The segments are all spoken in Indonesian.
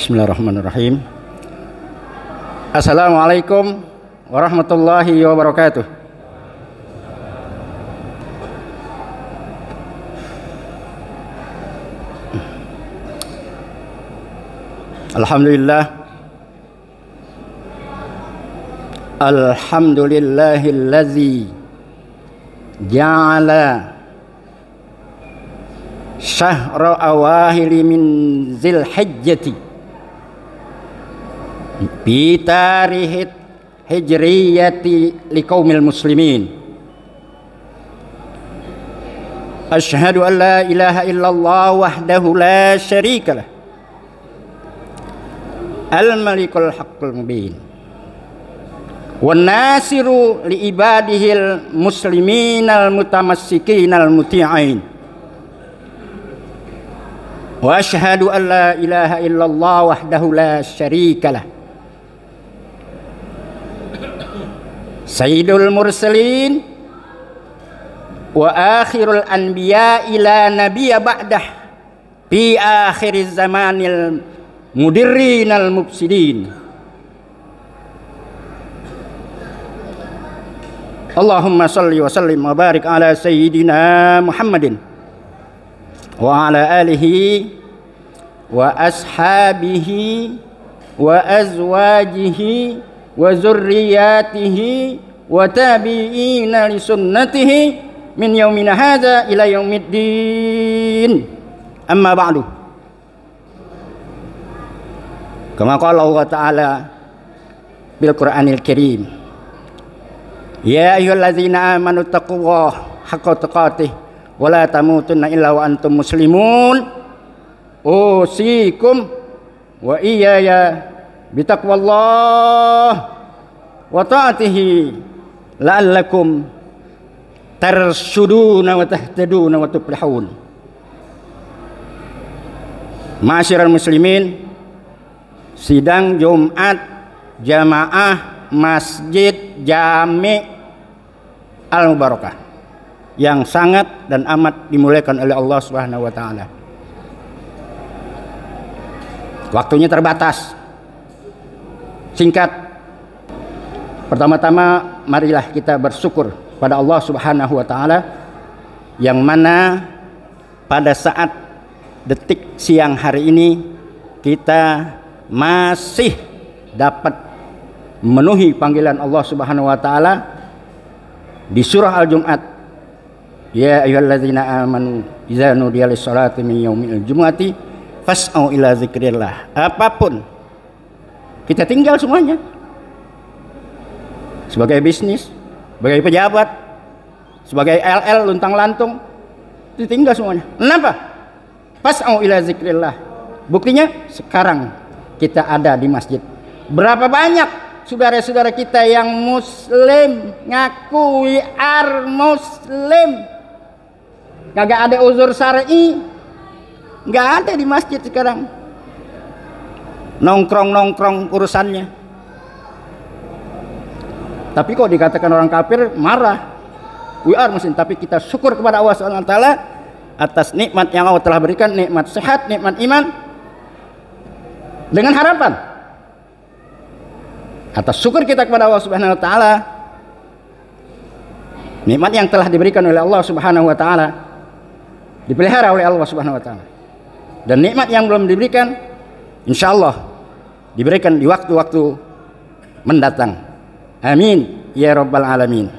Bismillahirrahmanirrahim. Assalamualaikum warahmatullahi wabarakatuh. Alhamdulillah. Alhamdulillahillazi ja'ala syahra awahili min zilhijjati bi tarihit hijriyati liqaumil muslimin. Asyhadu an la ilaha illallah wahdahu la syarika lah, al-malikul haqqul mubin, wan nasiru li ibadihil musliminal mutamassikinal muti'in. Wa asyhadu an la ilaha illallah wahdahu la syarika lah, sayyidul mursalin wa akhirul anbiya ila nabiyya ba'dah fi akhiriz zamanil mudirrinal mufsidin. Allahumma salli wa sallim wa barik ala sayyidina Muhammadin wa ala alihi wa ashabihi wa azwajihi wa zurriyatihi wa tabi'ina li sunnatihi min yaumina hadza ila yaumiddin. Amma ba'du. Kama qala Allah Ta'ala bil Qur'anil Karim, ya ayyuhallazina amanu taqullaha haqqa tuqatih wa la tamutunna illa wa antum muslimun. Usikum wa iyaya bitaqwallah wa ta'atihi la'allakum tarshuduna wa tahtaduna wa tuflihun. Ma'asyiral muslimin, sidang Jumat jamaah Masjid Jami' Al-Mubarakah yang sangat dan amat dimuliakan oleh Allah Subhanahu wa taala. Waktunya terbatas, singkat. Pertama-tama marilah kita bersyukur pada Allah Subhanahu wa taala yang mana pada saat detik siang hari ini kita masih dapat memenuhi panggilan Allah Subhanahu wa taala di surah Al-Jum'at. Ya ayyuhalladzina amanu idza nudiya lis-salati min yaumil jumu'ati fas'au ila zikrillah. Apapun kita tinggal semuanya. Sebagai bisnis, sebagai pejabat, sebagai LL luntang-lantung, ditinggal semuanya. Kenapa? Fas'au ila zikrillah. Buktinya sekarang kita ada di masjid. Berapa banyak saudara-saudara kita yang muslim, ngaku we are muslim, kagak ada uzur syar'i, nggak ada di masjid sekarang, nongkrong urusannya. Tapi kok dikatakan orang kafir marah, we are muslim. Tapi kita syukur kepada Allah Subhanahu wa taala atas nikmat yang Allah telah berikan, nikmat sehat, nikmat iman, dengan harapan atas syukur kita kepada Allah Subhanahu wa taala, nikmat yang telah diberikan oleh Allah Subhanahu wa taala dipelihara oleh Allah Subhanahu wa taala, dan nikmat yang belum diberikan insyaallah diberikan di waktu-waktu mendatang. Amin ya rabbal alamin.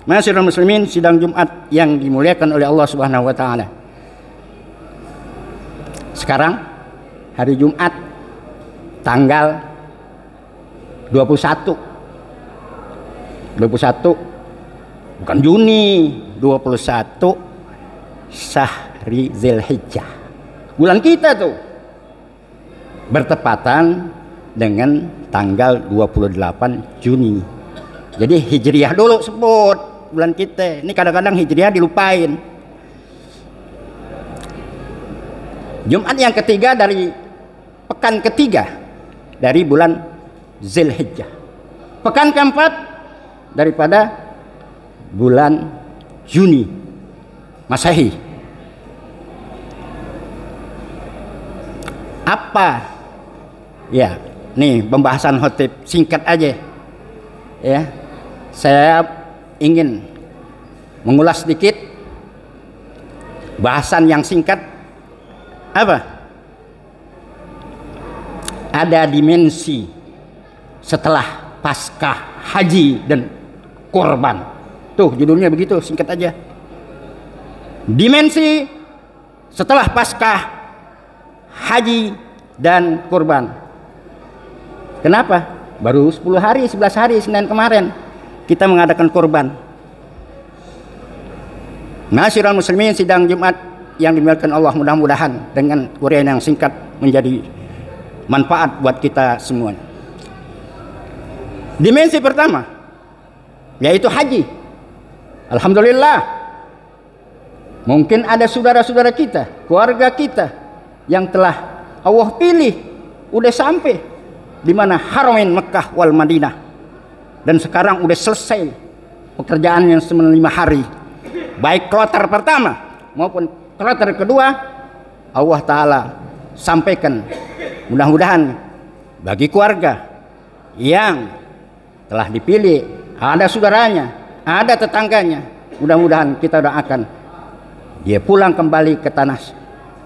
Ma'asyiral muslimin, sidang Jumat yang dimuliakan oleh Allah Subhanahu wa taala. Sekarang hari Jumat tanggal 21 bukan Juni, 21 Syahri Zilhijjah, bulan kita tuh bertepatan dengan tanggal 28 Juni. Jadi hijriyah dulu sebut bulan kita. Ini kadang-kadang hijriyah dilupain. Jumat yang ketiga dari pekan ketiga dari bulan Zilhijjah. Pekan keempat daripada bulan Juni Masehi. Apa Ya, nih pembahasan khotib singkat aja. Ya, saya ingin mengulas sedikit bahasan yang singkat. Apa? Ada dimensi setelah Paskah, haji dan kurban. Tuh judulnya begitu, singkat aja. Dimensi setelah Paskah, haji dan kurban. Kenapa? Baru 10 hari, 11 hari Senin kemarin kita mengadakan kurban. Ma'asyiral muslimin, sidang Jumat yang dimuliakan Allah, mudah-mudahan dengan uraian yang singkat menjadi manfaat buat kita semua. Dimensi pertama yaitu haji. Alhamdulillah, mungkin ada saudara-saudara kita, keluarga kita yang telah Allah pilih udah sampai di mana Haramain Mekah wal Madinah, dan sekarang udah selesai pekerjaan yang 95 hari, baik kloter pertama maupun kloter kedua. Allah Ta'ala sampaikan, mudah-mudahan bagi keluarga yang telah dipilih, ada saudaranya, ada tetangganya, mudah-mudahan kita doakan dia pulang kembali ke tanah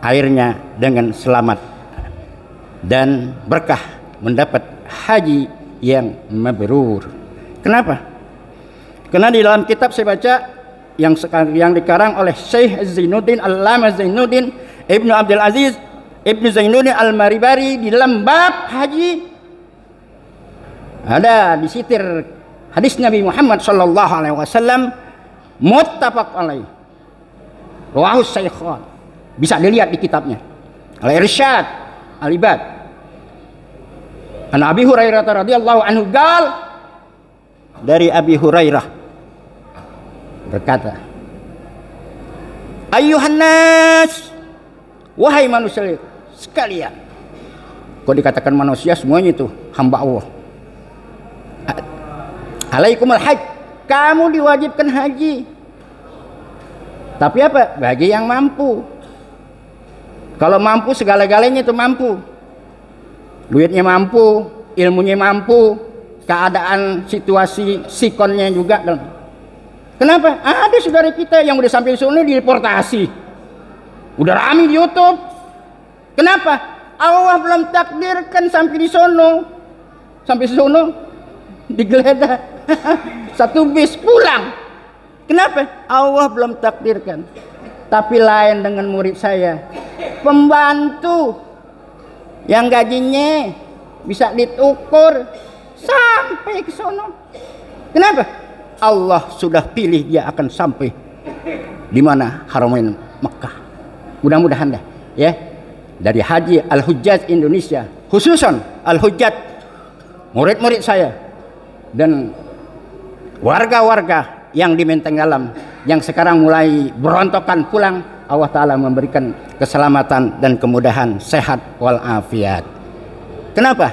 airnya dengan selamat dan berkah, mendapat haji yang mabrur. Kenapa? Karena di dalam kitab saya baca yang dikarang oleh Syekh Zainuddin Al-Allamah Zainuddin Ibnu Abdul Aziz Ibnu Zainuddin Al-Maribari, di dalam bab haji ada disitir hadis Nabi Muhammad sallallahu alaihi wasallam muttafaq alaih, rawahu Syaikhan, bisa dilihat di kitabnya Al-Irsyad Al-Ibad. An Abi Hurairah radhiyallahu anhu gal, dari Abi Hurairah berkata, ayyuhan nas, wahai manusia sekalian. Kok dikatakan manusia, semuanya itu hamba Allah. Alaikumul hajj, kamu diwajibkan haji. Tapi apa? Bagi yang mampu. Kalau mampu, segala-galanya itu mampu. Duitnya mampu, ilmunya mampu, keadaan situasi sikonnya juga. Kenapa? Ada saudara kita yang udah sampai sono deportasi, udah rame di YouTube. Kenapa? Allah belum takdirkan sampai di sono, digeledah satu bis pulang. Kenapa? Allah belum takdirkan. Tapi lain dengan murid saya, pembantu yang gajinya bisa ditukur sampai ke sono. Kenapa? Allah sudah pilih dia akan sampai di mana Haramain Mekah. Mudah-mudahan dah ya, dari Haji Al-Hujjaj Indonesia, khususan Al-Hujjaj, murid-murid saya dan warga-warga yang di Menteng Dalam yang sekarang mulai berontokan pulang, Allah Ta'ala memberikan keselamatan dan kemudahan, sehat walafiat. Kenapa?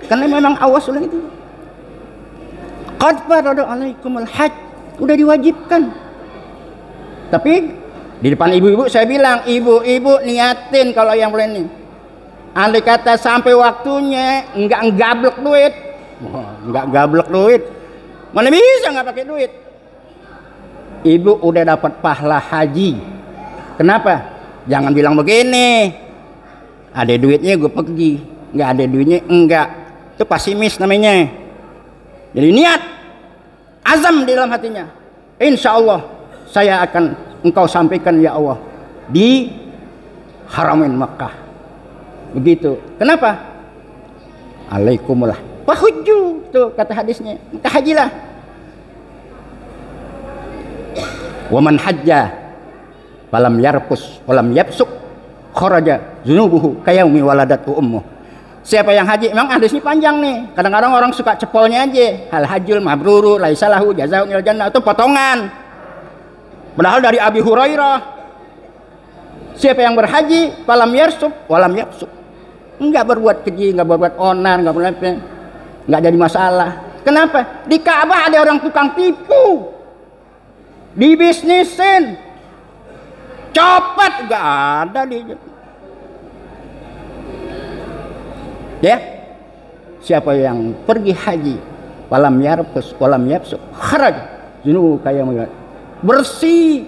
Karena memang Allah sudah itu. Qad farada alaikumul hajj, udah diwajibkan. Tapi di depan ibu-ibu saya bilang, ibu-ibu niatin kalau yang boleh ini. Andai kata sampai waktunya enggak gablek duit. Enggak gablek duit. Mana bisa enggak pakai duit? Ibu udah dapat pahala haji. Kenapa? Jangan bilang begini, ada duitnya gue pergi, nggak ada duitnya enggak. Itu pesimis namanya. Jadi niat, azam di dalam hatinya, insya Allah saya akan engkau sampaikan ya Allah di Haramain Makkah. Begitu. Kenapa? Alaikumullah fahujju, tuh kata hadisnya, maka hajilah. Wa man hajja falam yarfus walam yafsuk kharaja dzunubuhu kayaumi waladatu ummuh. Siapa yang haji, memang hadisnya panjang nih. Kadang-kadang orang suka cepolnya aja. Hal hajjul mabruru laisa lahu jazaa'un ilal jannah, itu potongan. Padahal dari Abi Hurairah, siapa yang berhaji falam yarsuk walam yafsuk, enggak berbuat keji, enggak berbuat onar, enggak berbuat, enggak jadi masalah. Kenapa? Di Ka'bah ada orang tukang tipu, dibisnisin, copot, enggak ada di. Ya, siapa yang pergi haji walam yarfus walam yafsuq kharaj junubu kayak bersih.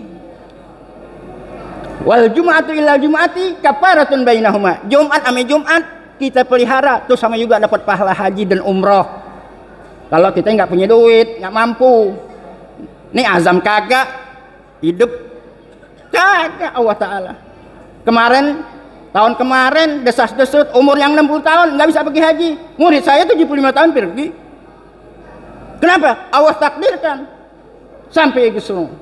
Wal jum'atu illa jum'ati kafaratun bainahuma. Jumat ame Jumat kita pelihara tuh sama juga dapat pahala haji dan umroh. Kalau kita nggak punya duit, nggak mampu, nih azam kagak hidup kagak Allah Ta'ala. Kemarin tahun kemarin desas-desut umur yang 60 tahun nggak bisa pergi haji. Murid saya 75 tahun pergi. Kenapa? Allah takdirkan sampai ke sana.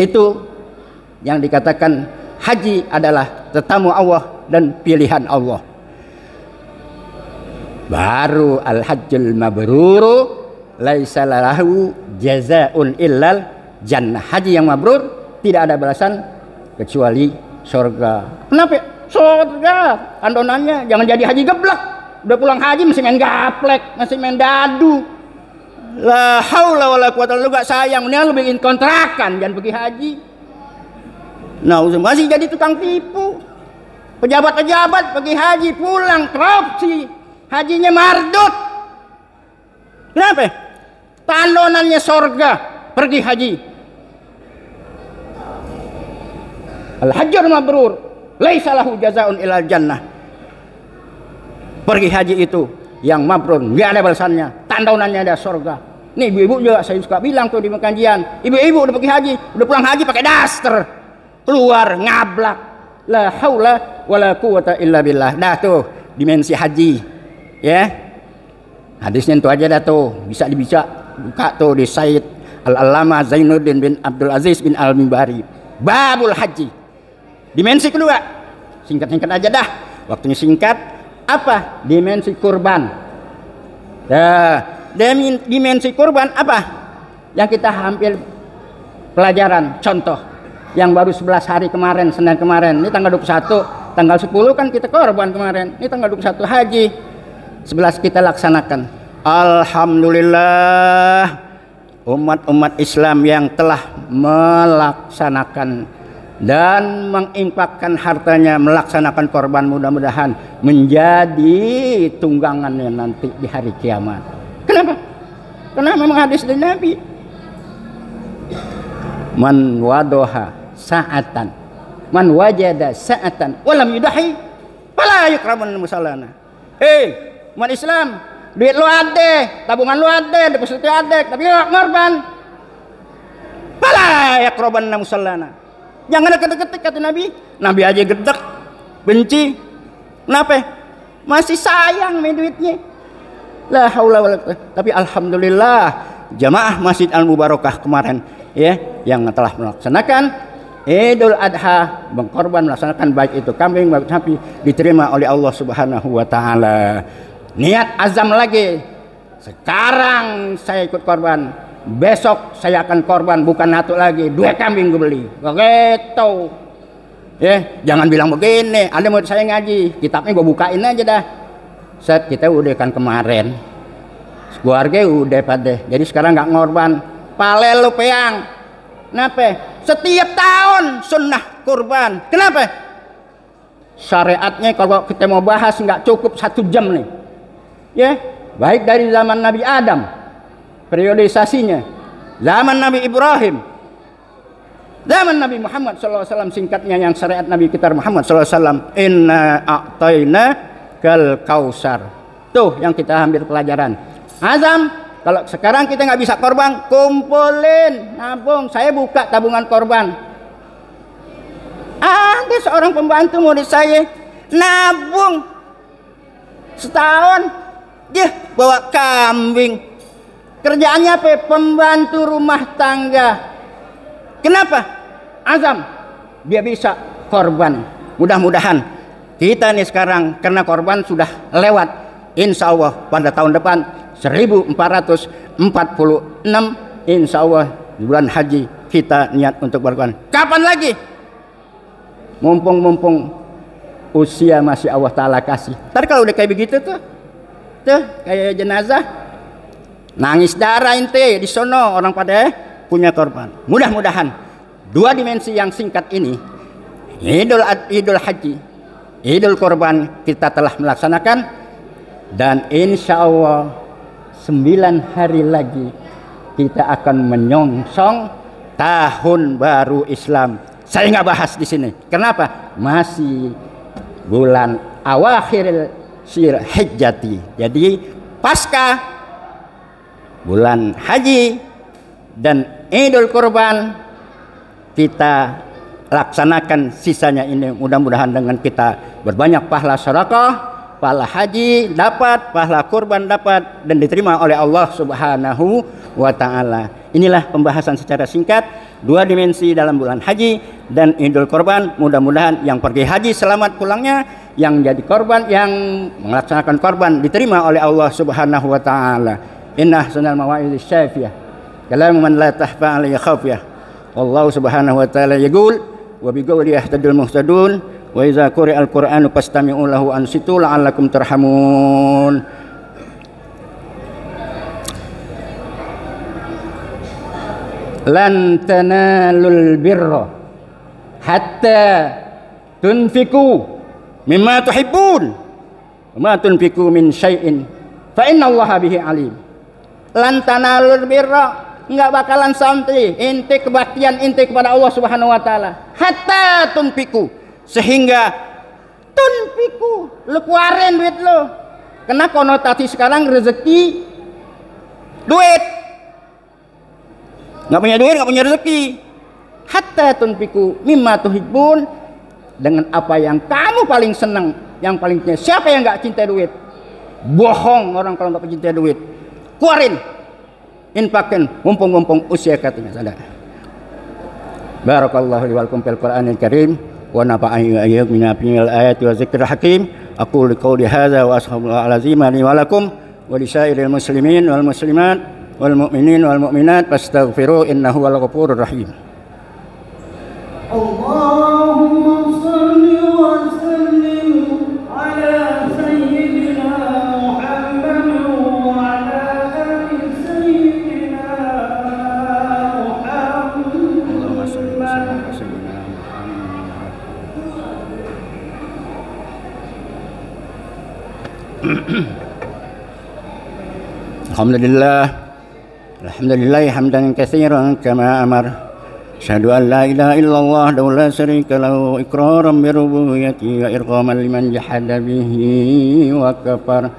Itu yang dikatakan haji adalah tetamu Allah dan pilihan Allah. Baru al-hajjul mabruru laisa lahu jazaa'un illal jannah. Haji yang mabrur tidak ada balasan kecuali surga. Kenapa? Surga. Andonannya jangan jadi haji geblek. Udah pulang haji masih main gaplek, masih main dadu. La haula wala quwata illa billah. Sayang, ini lu bikin kontrakan jangan pergi haji. Nah, masih jadi tukang tipu. Pejabat-pejabat pergi haji pulang korupsi, hajinya mardut. Kenapa? Tandonannya surga pergi haji. Al-hajjul mabrur laisa lahu jazaa'un ilal jannah. Pergi haji itu yang mabrur nggak ada balasannya, tandonannya ada surga. Nih ibu-ibu juga saya suka bilang tuh di pengajian, ibu-ibu udah pergi haji, udah pulang haji pakai daster, keluar ngablak. La haula wala quwata illa billah. Dah tuh dimensi haji. Ya. Hadisnya itu aja dah tuh, bisa dibaca buka tuh di Said Al-Allamah Zainuddin bin Abdul Aziz bin Al-Mimbari. Babul haji. Dimensi kedua. Singkat-singkat aja dah. Waktunya singkat. Apa? Dimensi kurban. Nah, dimensi kurban apa? Yang kita hampir pelajaran contoh. Yang baru 11 hari kemarin, Senin kemarin, ini tanggal 21, tanggal 10 kan kita korban kemarin, ini tanggal 21 haji, 11 kita laksanakan. Alhamdulillah umat-umat Islam yang telah melaksanakan dan menginfakkan hartanya, melaksanakan korban, mudah-mudahan menjadi tunggangannya nanti di hari kiamat. Kenapa? Karena memang hadis dari Nabi, man wadoha sa'atan man wajada sa'atan walam yudahi fala yukramun musallana. Umat Islam, duit lu ada, tabungan lu ada, deposit ada, tapi lu ngorban, fala yukramun musallana. Jangan deket-deket kata Nabi. Nabi aja gedek, benci. Kenapa? Masih sayang main duitnya. La haula wala quwwata. Tapi alhamdulillah jamaah Masjid Al-Mubarakah kemarin ya yang telah melaksanakan Idul Adha, berkorban melaksanakan baik itu kambing baik sapi, diterima oleh Allah Subhanahu wa taala. Niat azam lagi. Sekarang saya ikut korban, besok saya akan korban bukan satu lagi, 2 kambing gue beli. Begitu. Ya, jangan bilang begini, ada mau saya ngaji, kitabnya gue bukain aja dah. Set kita udah kan kemarin. Keluarga udah pada. Jadi sekarang nggak ngorban. Palel lu peang. Kenapa? Setiap tahun sunnah kurban. Kenapa? Syariatnya kalau kita mau bahas nggak cukup 1 jam nih. Ya, baik dari zaman Nabi Adam, periodisasinya, zaman Nabi Ibrahim, zaman Nabi Muhammad SAW, singkatnya yang syariat Nabi kita Muhammad SAW. Inna a'tayna kal kausar. Tuh yang kita ambil pelajaran. Azam. Kalau sekarang kita nggak bisa korban, kumpulin, nabung. Saya buka tabungan korban. Ada seorang pembantu murid saya nabung setahun, dia bawa kambing. Kerjaannya apa? Pembantu rumah tangga. Kenapa? Azam. Dia bisa korban. Mudah-mudahan kita nih sekarang karena korban sudah lewat. Insya Allah pada tahun depan 1446 insya Allah di bulan haji kita niat untuk berkorban. Kapan lagi? Mumpung usia masih Allah Ta'ala kasih. Ntar kalau udah kayak begitu tuh kayak jenazah nangis darah ente di sono, orang pada punya korban. Mudah-mudahan 2 dimensi yang singkat ini, Idul Haji, Idul Korban, kita telah melaksanakan. Dan insya Allah 9 hari lagi kita akan menyongsong tahun baru Islam. Saya nggak bahas di sini. Kenapa? Masih bulan awakhir Hijjati. Jadi pasca bulan haji dan Idul Kurban kita laksanakan sisanya ini. Mudah-mudahan dengan kita berbanyak pahala sedekah, pahala haji dapat, pahala kurban dapat, dan diterima oleh Allah Subhanahu wa ta'ala. Inilah pembahasan secara singkat 2 dimensi dalam bulan haji dan Idul Kurban. Mudah-mudahan yang pergi haji selamat pulangnya, yang jadi korban, yang melaksanakan korban diterima oleh Allah Subhanahu wa ta'ala. Inna ahsanal mawa'idh syafiyah kalamu man la tahfa alayhi khafiyah. Allah Subhanahu wa ta'ala yaqul wa biqawli yahtadul muhtadun wa idza quri'al qur'anu fastami'u lahu ansitu la'allakum turhamun. Lan tanalul birra hatta tunfiku mimma tuhibbun wa ma tunfiku min syai'in fa innallaha bihi alim. Lan tanalul birra, enggak bakalan sampai inti kebaktian inti kepada Allah Subhanahu wa taala hatta tunfiku, sehingga tunfiku lu keluarin duit lu. Kena konotasi sekarang rezeki duit, nggak punya duit nggak punya rezeki. Hatta tunfiku mimma tuhibbun, dengan apa yang kamu paling senang, yang paling cinta. Siapa yang nggak cinta duit? Bohong orang kalau nggak cinta duit. Keluarin, infakkan, mumpung usia katanya ada. Barakallahu li walakum fil Qur'anil Karim wa nafa'ani wa iyyakum minal ayati wa dzikril hakim. Aqulu qouli hadza wa astaghfirullahal azim li wa lakum wa li sairil muslimin wal muslimat wal mu'minin wal mu'minat fastaghfiru innahu wal ghafurur rahim. Allahumma shalli wa sallim ala sayyidina Muhammad wa ala ali sayyidina Muhammad. Allahumma shalli wa sallim ala sayyidina Muhammad. Alhamdulillah hamdan katsiran kama amar. Asyhadu an la ilaha illallah wa la syarika lahu iqraran bi rububiyyati wa irghaman liman jahada bihi wa kafar.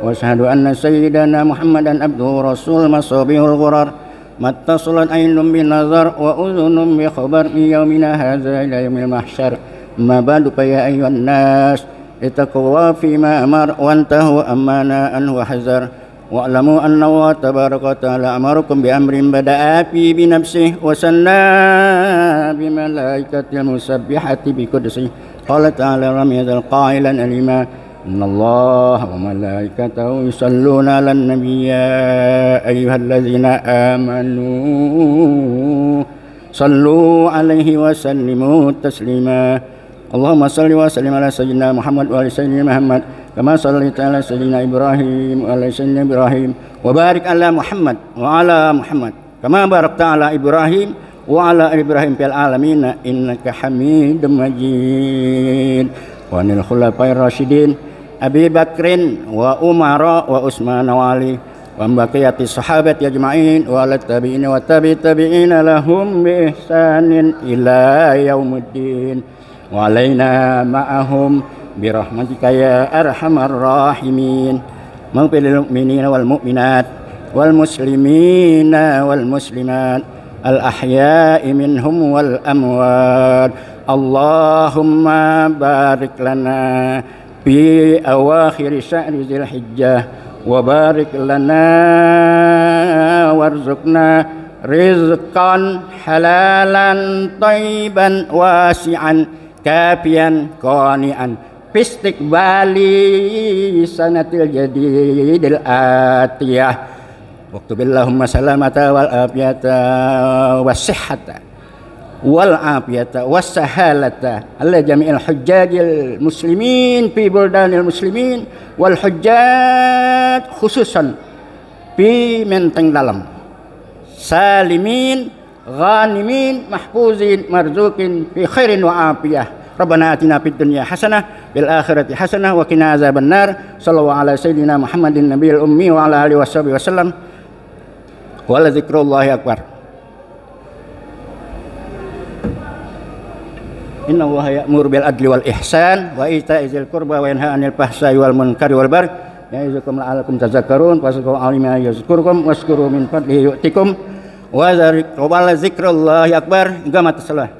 Wa asyhadu anna sayyidana Muhammadan abduhu rasul masabihul ghurar. Mattasalat aynun bin nazar wa udhunun bi khabar min yaumina hadza ila yaumil mahsyar. Ma ba'du fa ya ayyuhan nas ittaqullaha fima amar wa antahu amana an wa hazar. Wa'lamu anna Allah tabaraka wa ta'ala amarukum bi amrin bada'a fi bi nafsihi wa sanna bi malaikatil musabbihati bi qudsi. Qala ta'ala lam yazal qailan alima inna Allah wa malaikatahu yusalluna 'alan nabiy ya ayyuhallazina amanu sallu 'alaihi wa sallimu taslima. Allahumma salli wa sallim ala sayyidina Muhammad wa ala sayyidina Muhammad kama sallaita ala sayyidina Ibrahim wa ala sayyidina Ibrahim wa barik ala Muhammad wa ala Muhammad kama barakta ala Ibrahim wa ala Ibrahim fil alamin innaka Hamidum Majid. Wa anil khulafair rasyidin Abi Bakrin wa Umar wa Utsman wa Ali wa baqiyati sahabati ajma'in wa ala tabi'in wa tabi'in lahum bi ihsanin ila yaumiddin. Wa alaina ma'ahum birahmatika ya arhamar rahimin. Maghfiril mu'minina wal mu'minat wal muslimina wal muslimat al ahya'i minhum wal amwat. Allahumma barik lana fi awakhir syahri dzil hijjah wa barik lana warzuqna rizqan halalan thayyiban wasi'an kafian qani'an fistiqbali sanatil jadidil atiyah. Waktubillahumma salamata wal afiyata wassihhata wal afiyata wassahalata ala jami'il hujjajil muslimin fi buldanil muslimin wal hujjaj khususan fi menteng dalam salimin ghanimin mahfuzin marzukin fi khairin wa afiyah Rabbana atina fid dunya hasanah bil akhirati hasanah wa qina azabannar. Shallallahu ala sayyidina Muhammadin nabiyil ummi wa ala alihi washabihi wasallam. Wa la dzikrullahi akbar. Inna Allaha ya'muru bil adli wal ihsan wa ita'i dzil qurba wa yanha 'anil fahsya'i wal munkari wal baghi ya'izukum la'allakum tadhakkarun fazkuru alima yazkurukum washkuru min fadlihi yu'tikum wa dzikrullahi akbar. Iqamatus shalah.